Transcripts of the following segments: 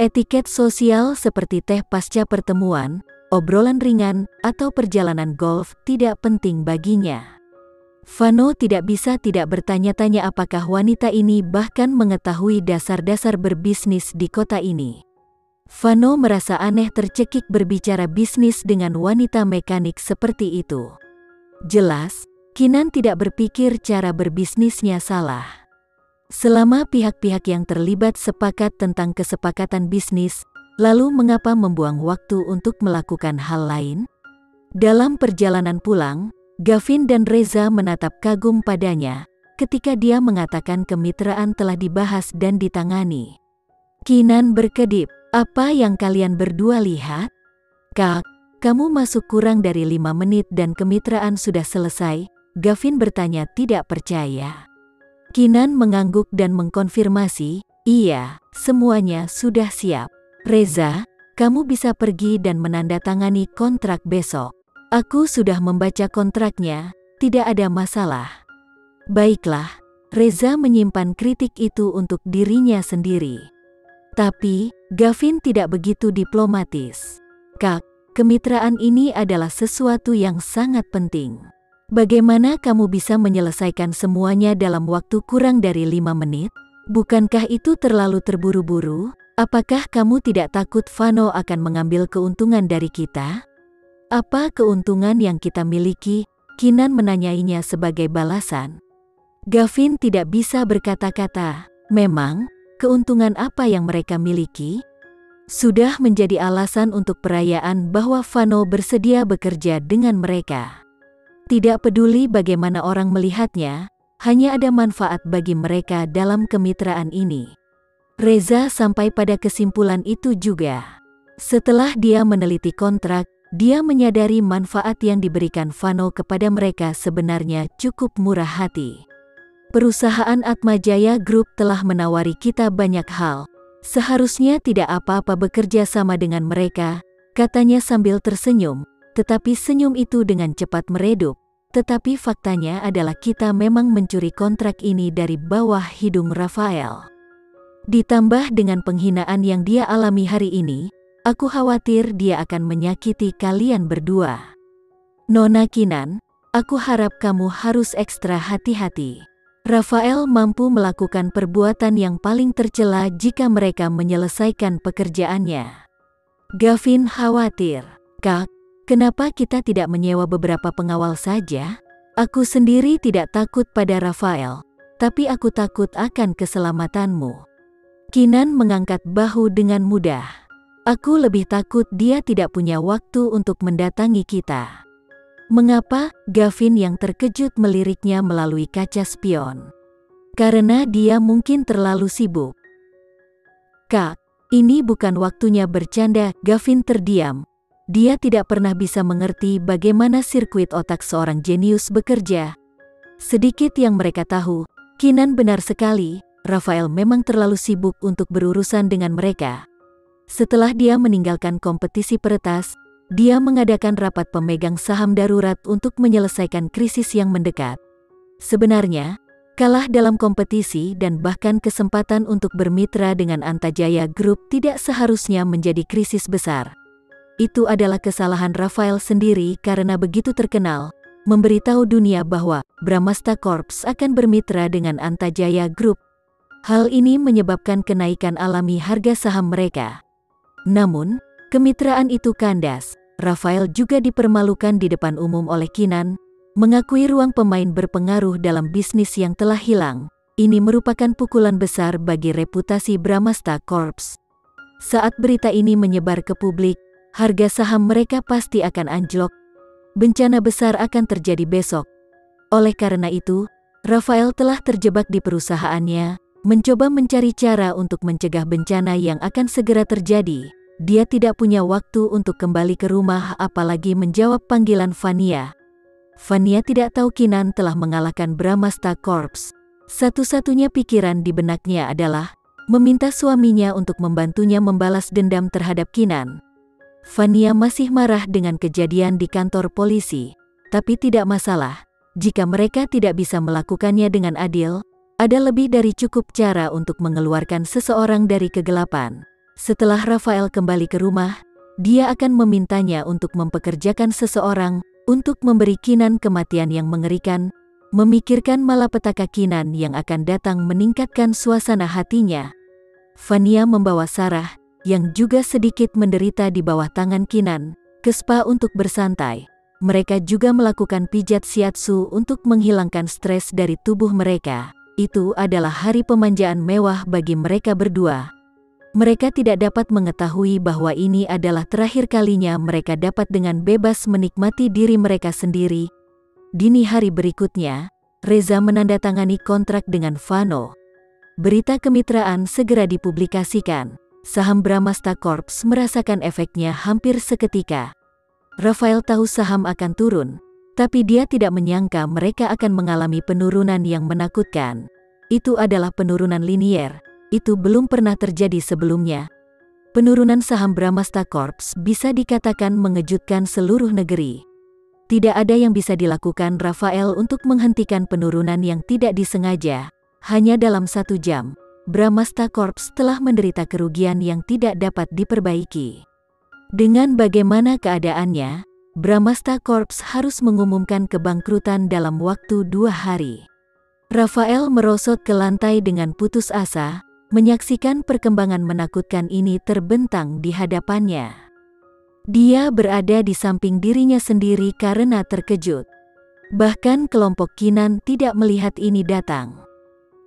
Etiket sosial seperti teh pasca pertemuan, obrolan ringan, atau perjalanan golf tidak penting baginya. Vano tidak bisa tidak bertanya-tanya apakah wanita ini bahkan mengetahui dasar-dasar berbisnis di kota ini. Vano merasa aneh tercekik berbicara bisnis dengan wanita mekanik seperti itu. Jelas, Kinan tidak berpikir cara berbisnisnya salah. Selama pihak-pihak yang terlibat sepakat tentang kesepakatan bisnis, lalu mengapa membuang waktu untuk melakukan hal lain? Dalam perjalanan pulang, Gavin dan Reza menatap kagum padanya ketika dia mengatakan kemitraan telah dibahas dan ditangani. Kinan berkedip, "Apa yang kalian berdua lihat? Kak, kamu masuk kurang dari 5 menit dan kemitraan sudah selesai?" Gavin bertanya tidak percaya. Kinan mengangguk dan mengkonfirmasi, "Iya, semuanya sudah siap. Reza, kamu bisa pergi dan menandatangani kontrak besok." "Aku sudah membaca kontraknya, tidak ada masalah." Baiklah, Reza menyimpan kritik itu untuk dirinya sendiri. Tapi, Gavin tidak begitu diplomatis. "Kak, kemitraan ini adalah sesuatu yang sangat penting. Bagaimana kamu bisa menyelesaikan semuanya dalam waktu kurang dari 5 menit? Bukankah itu terlalu terburu-buru? Apakah kamu tidak takut Vano akan mengambil keuntungan dari kita?" "Apa keuntungan yang kita miliki?" Kinan menanyainya sebagai balasan. Gavin tidak bisa berkata-kata. Memang, keuntungan apa yang mereka miliki? Sudah menjadi alasan untuk perayaan bahwa Vano bersedia bekerja dengan mereka. Tidak peduli bagaimana orang melihatnya, hanya ada manfaat bagi mereka dalam kemitraan ini. Reza sampai pada kesimpulan itu juga. Setelah dia meneliti kontrak, dia menyadari manfaat yang diberikan Vano kepada mereka sebenarnya cukup murah hati. "Perusahaan Atmajaya Group telah menawari kita banyak hal. Seharusnya tidak apa-apa bekerja sama dengan mereka," katanya sambil tersenyum, tetapi senyum itu dengan cepat meredup. "Tetapi faktanya adalah kita memang mencuri kontrak ini dari bawah hidung Rafael. Ditambah dengan penghinaan yang dia alami hari ini, aku khawatir dia akan menyakiti kalian berdua. Nona Kinan, aku harap kamu harus ekstra hati-hati. Rafael mampu melakukan perbuatan yang paling tercela jika mereka menyelesaikan pekerjaannya." Gavin khawatir. "Kak, kenapa kita tidak menyewa beberapa pengawal saja? Aku sendiri tidak takut pada Rafael, tapi aku takut akan keselamatanmu." Kinan mengangkat bahu dengan mudah. "Aku lebih takut dia tidak punya waktu untuk mendatangi kita." "Mengapa?" Gavin yang terkejut meliriknya melalui kaca spion. "Karena dia mungkin terlalu sibuk." "Kak, ini bukan waktunya bercanda." Gavin terdiam. Dia tidak pernah bisa mengerti bagaimana sirkuit otak seorang jenius bekerja. Sedikit yang mereka tahu, Kinan benar sekali, Rafael memang terlalu sibuk untuk berurusan dengan mereka. Setelah dia meninggalkan kompetisi peretas, dia mengadakan rapat pemegang saham darurat untuk menyelesaikan krisis yang mendekat. Sebenarnya, kalah dalam kompetisi dan bahkan kesempatan untuk bermitra dengan Antajaya Group tidak seharusnya menjadi krisis besar. Itu adalah kesalahan Rafael sendiri karena begitu terkenal, memberitahu dunia bahwa Bramasta Corps akan bermitra dengan Antajaya Group. Hal ini menyebabkan kenaikan alami harga saham mereka. Namun, kemitraan itu kandas. Rafael juga dipermalukan di depan umum oleh Kinan, mengakui ruang pemain berpengaruh dalam bisnis yang telah hilang. Ini merupakan pukulan besar bagi reputasi Bramasta Corps. Saat berita ini menyebar ke publik, harga saham mereka pasti akan anjlok. Bencana besar akan terjadi besok. Oleh karena itu, Rafael telah terjebak di perusahaannya, mencoba mencari cara untuk mencegah bencana yang akan segera terjadi. Dia tidak punya waktu untuk kembali ke rumah apalagi menjawab panggilan Vania. Vania tidak tahu Kinan telah mengalahkan Bramasta Corps. Satu-satunya pikiran di benaknya adalah meminta suaminya untuk membantunya membalas dendam terhadap Kinan. Vania masih marah dengan kejadian di kantor polisi, tapi tidak masalah. Jika mereka tidak bisa melakukannya dengan adil, ada lebih dari cukup cara untuk mengeluarkan seseorang dari kegelapan. Setelah Rafael kembali ke rumah, dia akan memintanya untuk mempekerjakan seseorang untuk memberi Kinan kematian yang mengerikan, memikirkan malapetaka Kinan yang akan datang meningkatkan suasana hatinya. Vania membawa Sarah, yang juga sedikit menderita di bawah tangan Kinan, ke spa untuk bersantai. Mereka juga melakukan pijat shiatsu untuk menghilangkan stres dari tubuh mereka. Itu adalah hari pemanjaan mewah bagi mereka berdua. Mereka tidak dapat mengetahui bahwa ini adalah terakhir kalinya mereka dapat dengan bebas menikmati diri mereka sendiri. Dini hari berikutnya, Reza menandatangani kontrak dengan Vano. Berita kemitraan segera dipublikasikan. Saham Bramasta Corps merasakan efeknya hampir seketika. Rafael tahu saham akan turun, tapi dia tidak menyangka mereka akan mengalami penurunan yang menakutkan. Itu adalah penurunan linier. Itu belum pernah terjadi sebelumnya. Penurunan saham Bramasta Corps bisa dikatakan mengejutkan seluruh negeri. Tidak ada yang bisa dilakukan Rafael untuk menghentikan penurunan yang tidak disengaja. Hanya dalam 1 jam, Bramasta Corps telah menderita kerugian yang tidak dapat diperbaiki. Dengan bagaimana keadaannya, Bramasta Corps harus mengumumkan kebangkrutan dalam waktu 2 hari. Rafael merosot ke lantai dengan putus asa, menyaksikan perkembangan menakutkan ini terbentang di hadapannya. Dia berada di samping dirinya sendiri karena terkejut. Bahkan kelompok Kinan tidak melihat ini datang.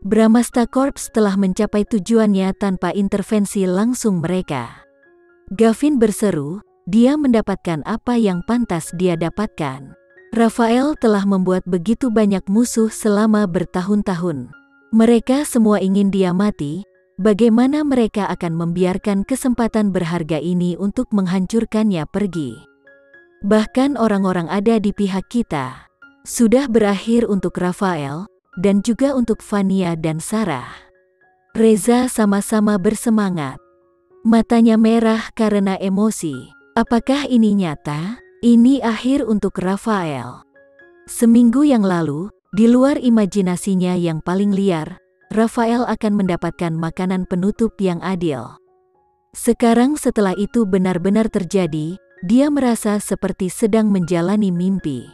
Bramasta Corps telah mencapai tujuannya tanpa intervensi langsung mereka. Gavin berseru, dia mendapatkan apa yang pantas dia dapatkan. Rafael telah membuat begitu banyak musuh selama bertahun-tahun. Mereka semua ingin dia mati. Bagaimana mereka akan membiarkan kesempatan berharga ini untuk menghancurkannya pergi? Bahkan orang-orang ada di pihak kita. Sudah berakhir untuk Rafael, dan juga untuk Vania dan Sarah. Reza sama-sama bersemangat. Matanya merah karena emosi. Apakah ini nyata? Ini akhir untuk Rafael. Seminggu yang lalu, di luar imajinasinya yang paling liar, Rafael akan mendapatkan makanan penutup yang adil. Sekarang setelah itu benar-benar terjadi, dia merasa seperti sedang menjalani mimpi.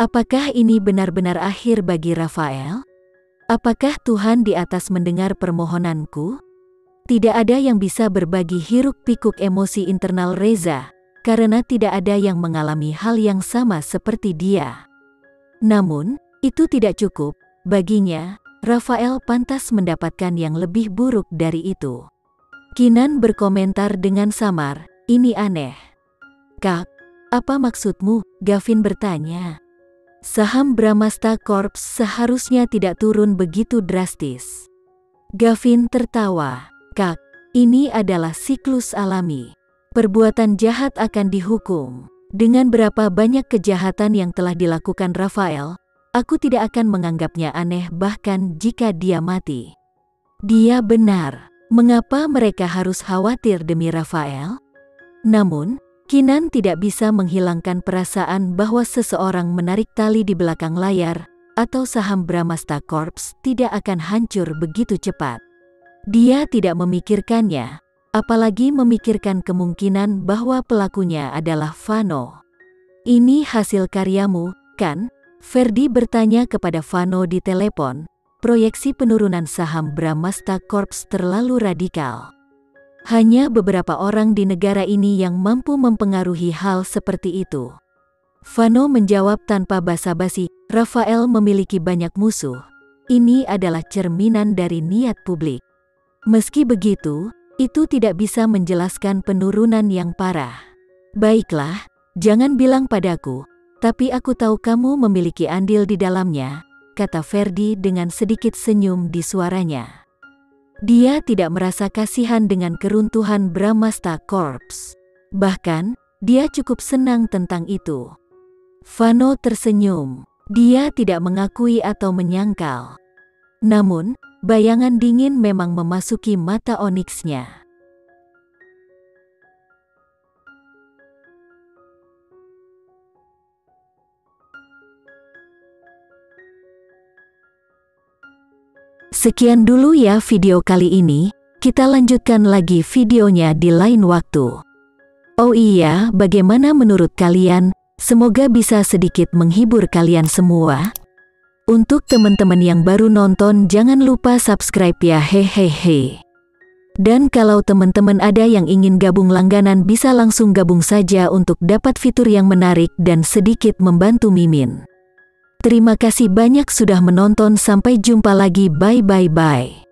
Apakah ini benar-benar akhir bagi Rafael? Apakah Tuhan di atas mendengar permohonanku? Tidak ada yang bisa berbagi hiruk-pikuk emosi internal Reza, karena tidak ada yang mengalami hal yang sama seperti dia. Namun, itu tidak cukup. Baginya, Rafael pantas mendapatkan yang lebih buruk dari itu. Kinan berkomentar dengan samar, ini aneh. Kak, apa maksudmu? Gavin bertanya. Saham Bramasta Corps seharusnya tidak turun begitu drastis. Gavin tertawa. Kak, ini adalah siklus alami. Perbuatan jahat akan dihukum. Dengan berapa banyak kejahatan yang telah dilakukan Rafael, aku tidak akan menganggapnya aneh bahkan jika dia mati. Dia benar. Mengapa mereka harus khawatir demi Rafael? Namun, Kinan tidak bisa menghilangkan perasaan bahwa seseorang menarik tali di belakang layar, atau saham Bramasta Corps tidak akan hancur begitu cepat. Dia tidak memikirkannya, apalagi memikirkan kemungkinan bahwa pelakunya adalah Vano. Ini hasil karyamu, kan? Ferdi bertanya kepada Vano di telepon. Proyeksi penurunan saham Bramasta Corps terlalu radikal. Hanya beberapa orang di negara ini yang mampu mempengaruhi hal seperti itu. Vano menjawab tanpa basa-basi, Rafael memiliki banyak musuh. Ini adalah cerminan dari niat publik. Meski begitu, itu tidak bisa menjelaskan penurunan yang parah. Baiklah, jangan bilang padaku, tapi aku tahu kamu memiliki andil di dalamnya, kata Ferdi dengan sedikit senyum di suaranya. Dia tidak merasa kasihan dengan keruntuhan Bramasta Corps. Bahkan, dia cukup senang tentang itu. Vano tersenyum. Dia tidak mengakui atau menyangkal. Namun, bayangan dingin memang memasuki mata oniksnya. Sekian dulu ya video kali ini. Kita lanjutkan lagi videonya di lain waktu. Oh iya, bagaimana menurut kalian? Semoga bisa sedikit menghibur kalian semua. Untuk teman-teman yang baru nonton, jangan lupa subscribe ya, hehehe. Dan kalau teman-teman ada yang ingin gabung langganan, bisa langsung gabung saja untuk dapat fitur yang menarik dan sedikit membantu Mimin. Terima kasih banyak sudah menonton, sampai jumpa lagi, bye.